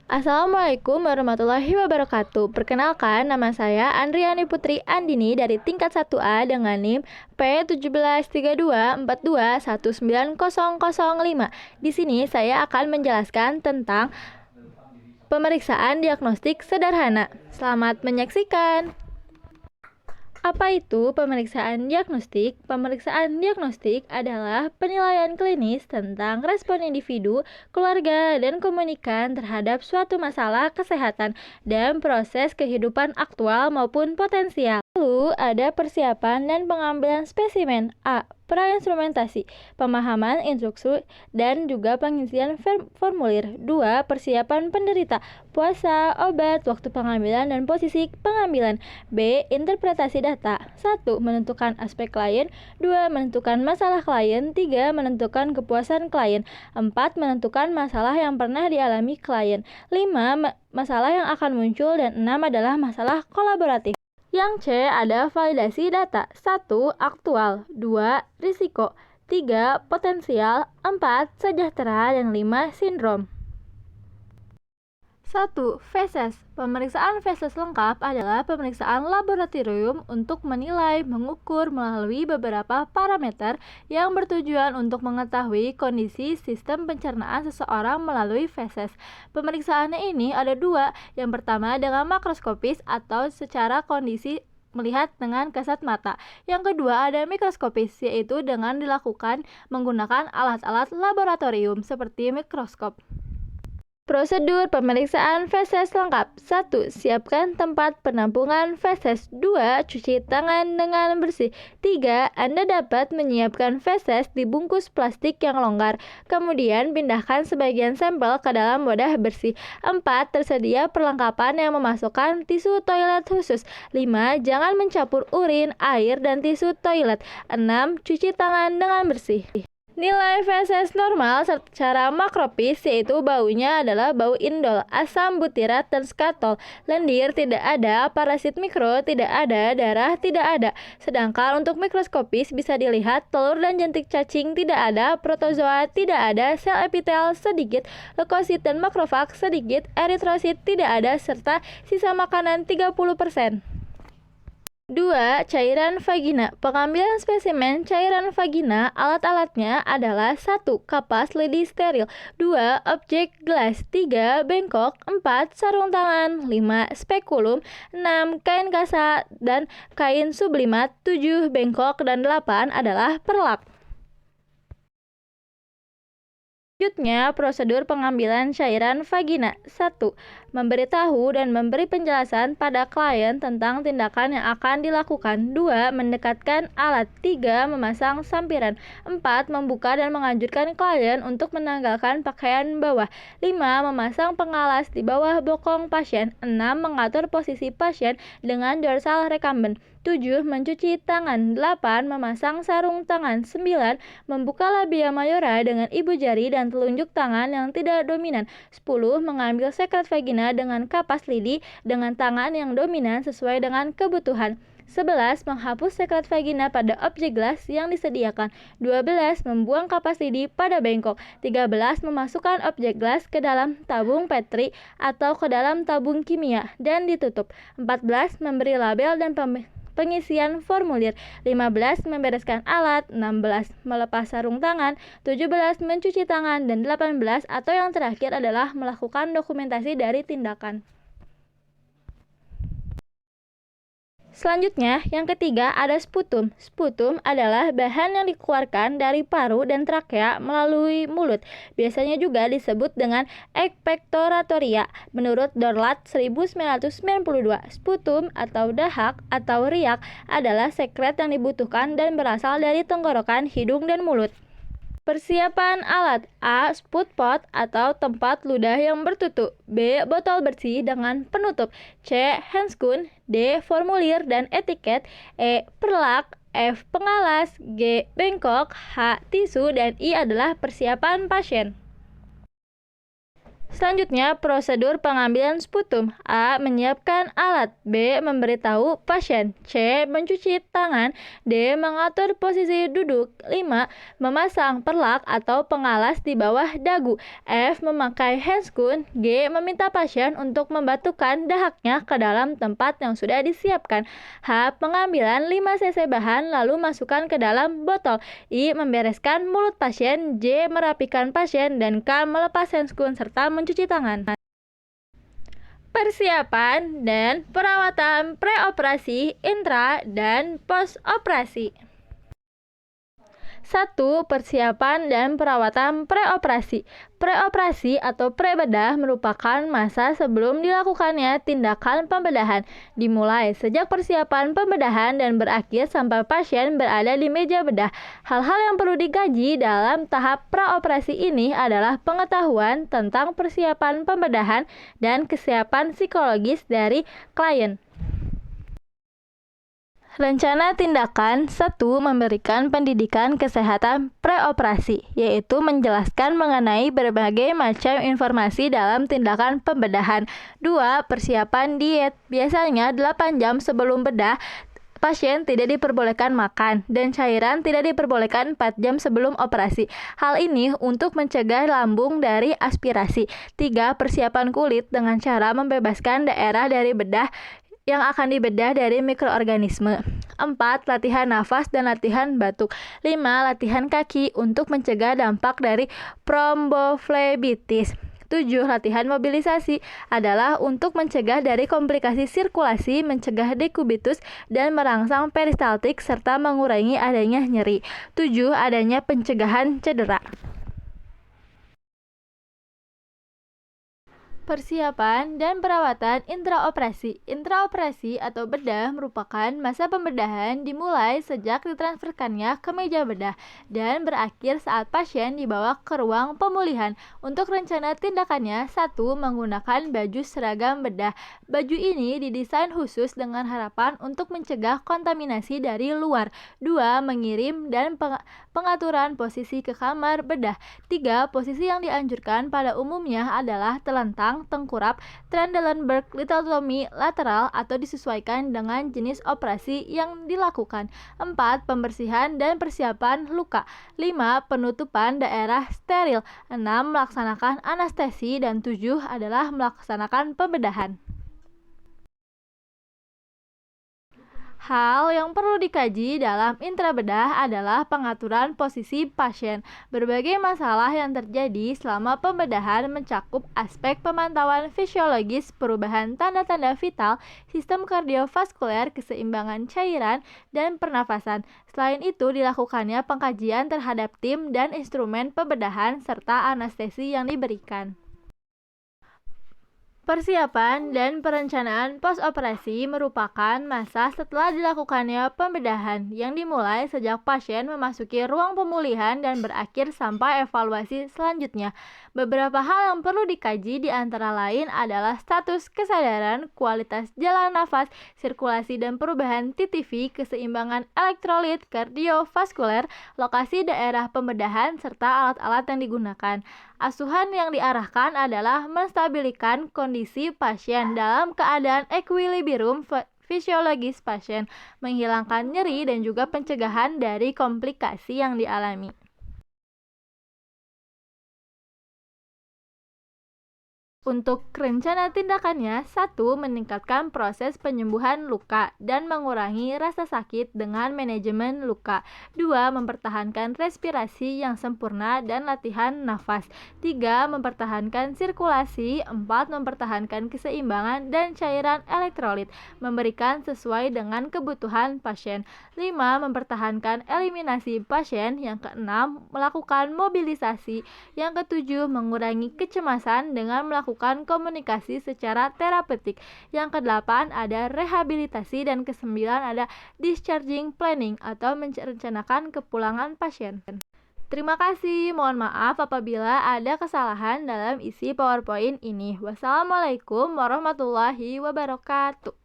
Assalamualaikum warahmatullahi wabarakatuh. Perkenalkan, nama saya Andriani Putri Andini dari tingkat 1A dengan NIM P173242190005. Di sini saya akan menjelaskan tentang pemeriksaan diagnostik sederhana. Selamat menyaksikan. Apa itu pemeriksaan diagnostik? Pemeriksaan diagnostik adalah penilaian klinis tentang respon individu, keluarga, dan komunikan terhadap suatu masalah kesehatan dan proses kehidupan aktual maupun potensial. Lalu ada persiapan dan pengambilan spesimen. A. Prainstrumentasi, pemahaman instruksi, dan juga pengisian formulir. 2. Persiapan penderita, puasa, obat, waktu pengambilan, dan posisi pengambilan. B. Interpretasi data. 1. Menentukan aspek klien. 2. Menentukan masalah klien. 3. Menentukan kepuasan klien. 4. Menentukan masalah yang pernah dialami klien. 5. Masalah yang akan muncul. Dan 6 adalah masalah kolaboratif. Yang C ada validasi data. 1. Aktual. 2. Risiko. 3. Potensial. 4. Sejahtera. Dan 5. Sindrom. 1. Feses. Pemeriksaan feses lengkap adalah pemeriksaan laboratorium untuk menilai, mengukur melalui beberapa parameter yang bertujuan untuk mengetahui kondisi sistem pencernaan seseorang melalui feses. Pemeriksaannya ini ada dua. Yang pertama dengan makroskopis atau secara kondisi melihat dengan kasat mata. Yang kedua ada mikroskopis, yaitu dengan dilakukan menggunakan alat-alat laboratorium seperti mikroskop. Prosedur pemeriksaan feses lengkap. 1. Siapkan tempat penampungan feses. 2. Cuci tangan dengan bersih. 3. Anda dapat menyiapkan feses di bungkus plastik yang longgar. Kemudian pindahkan sebagian sampel ke dalam wadah bersih. 4. Tersedia perlengkapan yang memasukkan tisu toilet khusus. 5. Jangan mencampur urin, air, dan tisu toilet. 6. Cuci tangan dengan bersih. Nilai feses normal secara makropis, yaitu baunya adalah bau indol, asam butirat, dan skatol. Lendir tidak ada, parasit mikro tidak ada, darah tidak ada. Sedangkan untuk mikroskopis bisa dilihat telur dan jentik cacing tidak ada, protozoa tidak ada, sel epitel sedikit, leukosit dan makrofag sedikit, eritrosit tidak ada, serta sisa makanan 30%. 2. Cairan vagina. Pengambilan spesimen cairan vagina, alat-alatnya adalah 1. Kapas lidi steril. 2. Objek gelas. 3. Bengkok. 4. Sarung tangan. 5. Spekulum. 6. Kain kasa dan kain sublimat. 7. Bengkok. Dan 8 adalah perlak. Selanjutnya, prosedur pengambilan cairan vagina. 1. Memberitahu dan memberi penjelasan pada klien tentang tindakan yang akan dilakukan. 2. Mendekatkan alat. 3. Memasang sampiran. 4. Membuka dan menganjurkan klien untuk menanggalkan pakaian bawah. 5. Memasang pengalas di bawah bokong pasien. 6. Mengatur posisi pasien dengan dorsal recumbent. 7. Mencuci tangan. 8. Memasang sarung tangan. 9. Membuka labia mayora dengan ibu jari dan telunjuk tangan yang tidak dominan. 10. Mengambil sekret vagina dengan kapas lidi dengan tangan yang dominan sesuai dengan kebutuhan. 11. Menghapus sekret vagina pada objek gelas yang disediakan. 12. Membuang kapas lidi pada bengkok. 13. Memasukkan objek gelas ke dalam tabung petri atau ke dalam tabung kimia dan ditutup. 14. Memberi label dan pengisian formulir. 15. Membereskan alat. 16. Melepas sarung tangan. 17. Mencuci tangan. Dan 18 atau yang terakhir adalah melakukan dokumentasi dari tindakan. Selanjutnya, yang ketiga ada sputum. Sputum adalah bahan yang dikeluarkan dari paru dan trakea melalui mulut. Biasanya juga disebut dengan ekpektoratoria. Menurut Dorlat 1992, sputum atau dahak atau riak adalah sekret yang dibutuhkan dan berasal dari tenggorokan, hidung, dan mulut. Persiapan alat. A. Sput pot atau tempat ludah yang bertutup. B. Botol bersih dengan penutup. C. Handscoon. D. Formulir dan etiket. E. Perlak. F. Pengalas. G. Bengkok. H. Tisu. Dan I adalah persiapan pasien. Selanjutnya, prosedur pengambilan sputum. A. Menyiapkan alat. B. Memberitahu pasien. C. Mencuci tangan. D. Mengatur posisi duduk. 5. Memasang perlak atau pengalas di bawah dagu. F. Memakai handscoon. G. Meminta pasien untuk membatukan dahaknya ke dalam tempat yang sudah disiapkan. H. Pengambilan 5 cc bahan lalu masukkan ke dalam botol. I. Membereskan mulut pasien. J. Merapikan pasien. Dan K. Melepas handscoon serta mencuci tangan. Persiapan dan perawatan preoperasi, intra, dan postoperasi. 1. Persiapan dan perawatan preoperasi. Preoperasi atau prebedah merupakan masa sebelum dilakukannya tindakan pembedahan, dimulai sejak persiapan pembedahan dan berakhir sampai pasien berada di meja bedah. Hal-hal yang perlu dikaji dalam tahap praoperasi ini adalah pengetahuan tentang persiapan pembedahan dan kesiapan psikologis dari klien. Rencana tindakan 1. Memberikan pendidikan kesehatan preoperasi, yaitu menjelaskan mengenai berbagai macam informasi dalam tindakan pembedahan. 2. Persiapan diet. Biasanya 8 jam sebelum bedah, pasien tidak diperbolehkan makan, dan cairan tidak diperbolehkan 4 jam sebelum operasi. Hal ini untuk mencegah lambung dari aspirasi. 3. Persiapan kulit dengan cara membebaskan daerah dari bedah yang akan dibedah dari mikroorganisme. 4. Latihan nafas dan latihan batuk. 5. Latihan kaki untuk mencegah dampak dari tromboflebitis. 7. Latihan mobilisasi adalah untuk mencegah dari komplikasi sirkulasi, mencegah dekubitus, dan merangsang peristaltik serta mengurangi adanya nyeri. 7. Adanya pencegahan cedera. Persiapan dan perawatan intraoperasi. Intraoperasi atau bedah merupakan masa pembedahan dimulai sejak ditransferkannya ke meja bedah dan berakhir saat pasien dibawa ke ruang pemulihan. Untuk rencana tindakannya, 1. Menggunakan baju seragam bedah. Baju ini didesain khusus dengan harapan untuk mencegah kontaminasi dari luar. 2. Mengirim dan pengaturan posisi ke kamar bedah. 3. Posisi yang dianjurkan pada umumnya adalah telentang, tengkurap, Trendelenburg lithotomy lateral atau disesuaikan dengan jenis operasi yang dilakukan. 4. Pembersihan dan persiapan luka. 5. Penutupan daerah steril. 6. Melaksanakan anestesi dan 7 adalah melaksanakan pembedahan. Hal yang perlu dikaji dalam intrabedah adalah pengaturan posisi pasien. Berbagai masalah yang terjadi selama pembedahan mencakup aspek pemantauan fisiologis, perubahan tanda-tanda vital, sistem kardiovaskuler, keseimbangan cairan, dan pernafasan. Selain itu, dilakukannya pengkajian terhadap tim dan instrumen pembedahan serta anestesi yang diberikan. Persiapan dan perencanaan postoperasi merupakan masa setelah dilakukannya pembedahan yang dimulai sejak pasien memasuki ruang pemulihan dan berakhir sampai evaluasi selanjutnya. Beberapa hal yang perlu dikaji di antara lain adalah status kesadaran, kualitas jalan nafas, sirkulasi dan perubahan TTV, keseimbangan elektrolit kardiovaskuler, lokasi daerah pembedahan, serta alat-alat yang digunakan. Asuhan yang diarahkan adalah menstabilkan kondisi pasien dalam keadaan equilibrium fisiologis pasien, menghilangkan nyeri dan juga pencegahan dari komplikasi yang dialami. Untuk rencana tindakannya, 1. Meningkatkan proses penyembuhan luka dan mengurangi rasa sakit dengan manajemen luka. 2. Mempertahankan respirasi yang sempurna dan latihan nafas. 3. Mempertahankan sirkulasi. 4. Mempertahankan keseimbangan dan cairan elektrolit, memberikan sesuai dengan kebutuhan pasien. 5. Mempertahankan eliminasi pasien. Yang ke-6. Melakukan mobilisasi. Yang ke-7. Mengurangi kecemasan dengan melakukan komunikasi secara terapeutik. Yang ke-8 ada rehabilitasi dan ke-9 ada discharging planning atau merencanakan kepulangan pasien. Terima kasih, mohon maaf apabila ada kesalahan dalam isi PowerPoint ini. Wassalamualaikum warahmatullahi wabarakatuh.